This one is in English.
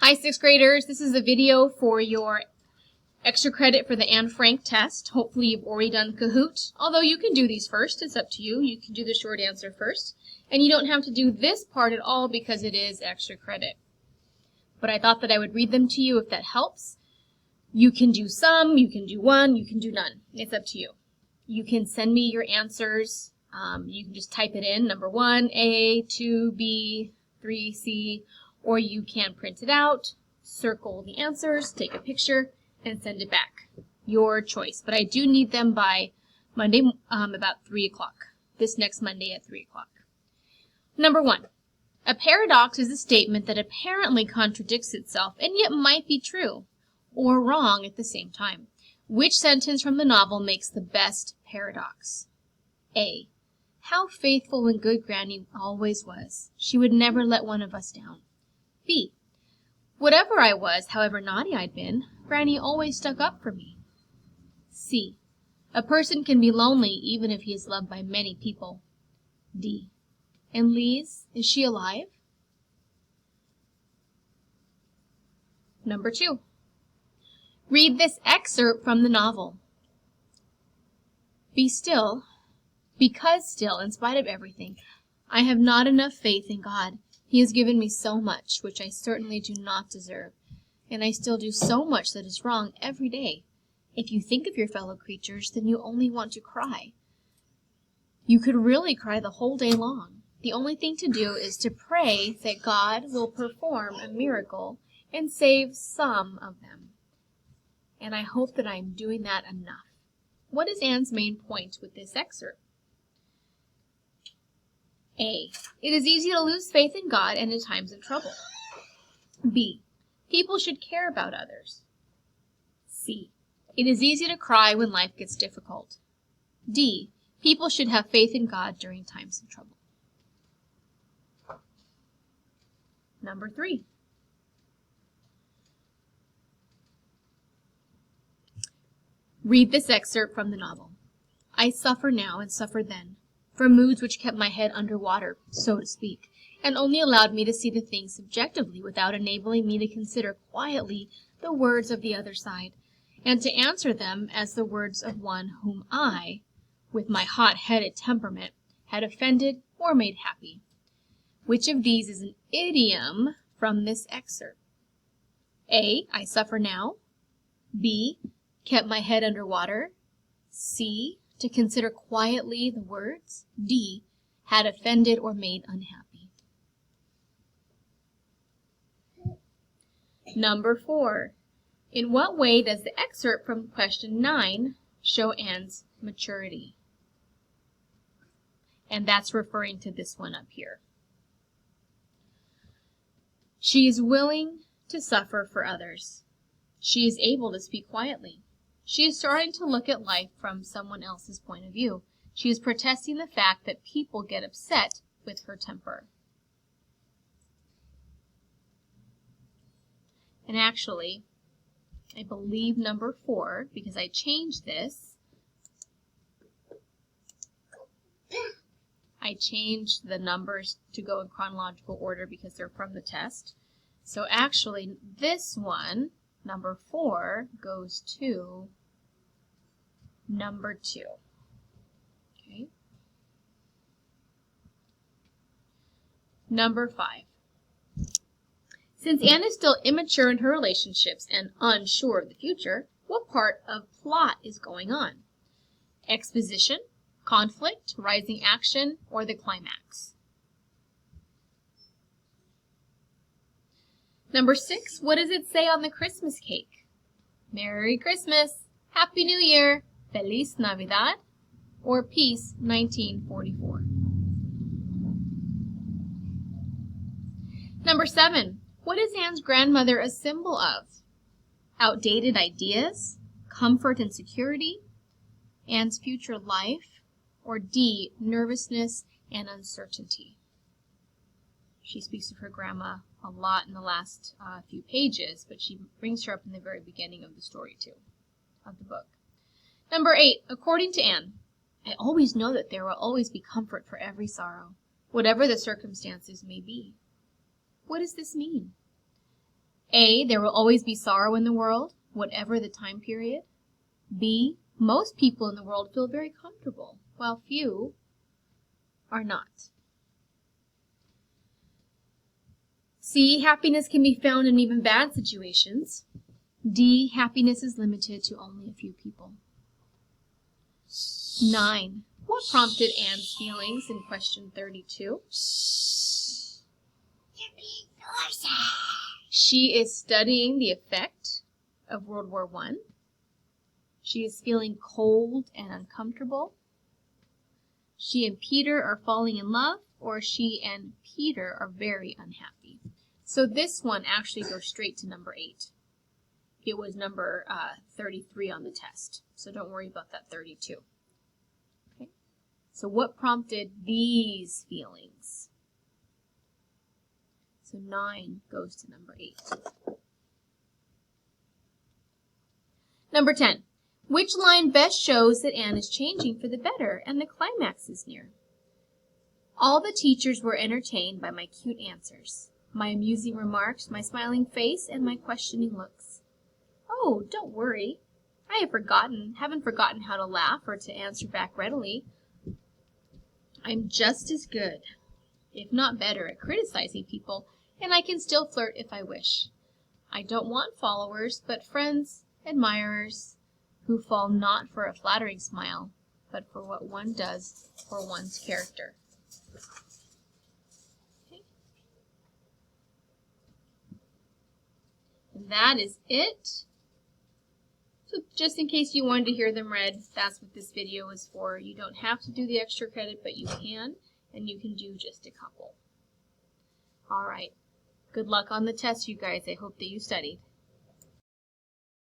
Hi, 6th graders. This is a video for your extra credit for the Anne Frank test. Hopefully you've already done Kahoot, although you can do these first. It's up to you. You can do the short answer first. And you don't have to do this part at all because it is extra credit. But I thought that I would read them to you if that helps. You can do some, you can do one, you can do none. It's up to you. You can send me your answers. You can just type it in, number 1, A, 2, B, 3, C, or you can print it out, circle the answers, take a picture, and send it back. Your choice. But I do need them by Monday about 3 o'clock. This next Monday at 3 o'clock. Number 1. A paradox is a statement that apparently contradicts itself and yet might be true or wrong at the same time. Which sentence from the novel makes the best paradox? A. How faithful and good Granny always was. She would never let one of us down. B. Whatever I was, however naughty I'd been, Granny always stuck up for me. C. A person can be lonely even if he is loved by many people. D. And Lise, is she alive? Number 2. Read this excerpt from the novel. Be still, because still, in spite of everything, I have not enough faith in God. He has given me so much, which I certainly do not deserve, and I still do so much that is wrong every day. If you think of your fellow creatures, then you only want to cry. You could really cry the whole day long. The only thing to do is to pray that God will perform a miracle and save some of them. And I hope that I am doing that enough. What is Anne's main point with this excerpt? A. It is easy to lose faith in God and in times of trouble. B. People should care about others. C. It is easy to cry when life gets difficult. D. People should have faith in God during times of trouble. Number 3. Read this excerpt from the novel. I suffer now and suffered then, from moods which kept my head under water, so to speak, and only allowed me to see the thing subjectively without enabling me to consider quietly the words of the other side, and to answer them as the words of one whom I, with my hot-headed temperament, had offended or made happy. Which of these is an idiom from this excerpt? A. I suffer now. B. Kept my head under water. C. To consider quietly the words. D. Had offended or made unhappy. Number 4. In what way does the excerpt from question 9 show Anne's maturity? And that's referring to this one up here. She is willing to suffer for others. She is able to speak quietly. She is starting to look at life from someone else's point of view. She is protesting the fact that people get upset with her temper. And actually, I believe number 4, because I changed this, I changed the numbers to go in chronological order because they're from the test. So actually, this one, number 4, goes to number 2. Okay. Number 5. Since Anne is still immature in her relationships and unsure of the future, what part of plot is going on? Exposition, conflict, rising action, or the climax? Number 6, what does it say on the Christmas cake? Merry Christmas, Happy New Year, Feliz Navidad, or Peace 1944. Number 7, what is Anne's grandmother a symbol of? Outdated ideas, comfort and security, Anne's future life, or D, nervousness and uncertainty? She speaks of her grandma a lot in the last few pages, but she brings her up in the very beginning of the story too, of the book. Number 8, according to Anne, I always know that there will always be comfort for every sorrow, whatever the circumstances may be. What does this mean? A, there will always be sorrow in the world, whatever the time period. B, most people in the world feel very comfortable, while few are not. C, happiness can be found in even bad situations. D, happiness is limited to only a few people. 9. What prompted Anne's feelings in question 32? She is studying the effect of World War I. She is feeling cold and uncomfortable. She and Peter are falling in love, or she and Peter are very unhappy. So this one actually goes straight to number 8. It was number 33 on the test, so don't worry about that 32. Okay. So what prompted these feelings? So 9 goes to number 8. Number 10. Which line best shows that Anne is changing for the better and the climax is near? All the teachers were entertained by my cute answers, my amusing remarks, my smiling face, and my questioning looks. Oh, don't worry. I haven't forgotten how to laugh or to answer back readily. I'm just as good, if not better, at criticizing people, and I can still flirt if I wish. I don't want followers, but friends, admirers, who fall not for a flattering smile, but for what one does for one's character. Okay. And that is it. So just in case you wanted to hear them read, that's what this video is for. You don't have to do the extra credit, but you can, and you can do just a couple. All right. Good luck on the test, you guys. I hope that you studied.